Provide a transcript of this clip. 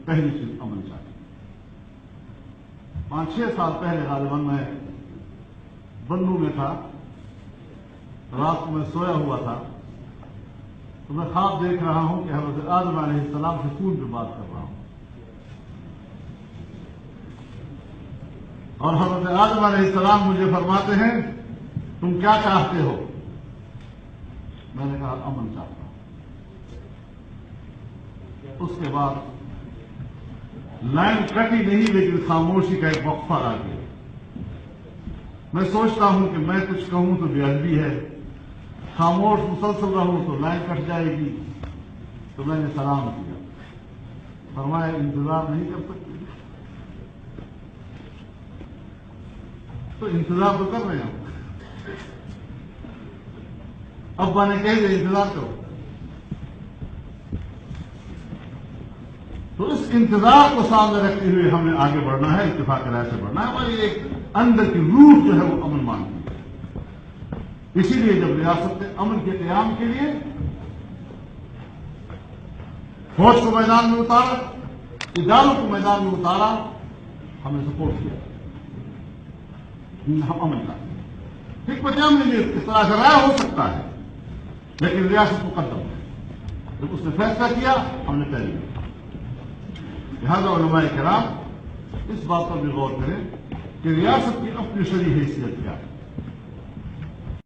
پہلی چیز امن چاہیے۔ 5-6 سال پہلے غالباً میں بنو میں تھا، رات کو میں سویا ہوا تھا تو میں خواب دیکھ رہا ہوں کہ حضرت آدم علیہ السلام سے فون پہ بات کر رہا ہوں، اور حضرت آدم علیہ السلام مجھے فرماتے ہیں تم کیا چاہتے ہو؟ میں نے کہا امن چاہتا ہوں۔ اس کے بعد لائن کٹی نہیں، لیکن خاموشی کا ایک وقفہ آ گیا۔ میں سوچتا ہوں کہ میں کچھ کہوں تو بے ادبی ہے، خاموش مسلسل رہوں تو لائن کٹ جائے گی، تو میں نے سلام کیا۔ فرمایا انتظار نہیں کر سکتے؟ تو انتظار تو کر رہے ہیں، ابا نے کہہ دیا انتظار کرو، تو اس انتظار کو سامنے رکھتے ہوئے ہم نے آگے بڑھنا ہے، اتفاق رائے سے بڑھنا ہے۔ ہماری ایک اندر کی روح جو ہے وہ امن مانگتی ہے۔ اسی لیے جب ریاست امن کے قیام کے لیے فوج کو میدان میں اتارا، اداروں کو میدان میں اتارا، ہم نے سپورٹ کیا، ہم امن کا حکمت عملی میں اس طرح سے رائے ہو سکتا ہے، لیکن ریاست مقدم ہے۔ جب اس نے فیصلہ کیا ہم نے پہلے کیا۔ لہذا علماء کرام اس بات پر بھی غور کریں کہ ریاست کی اپنی شرعی حیثیت کیا ہے۔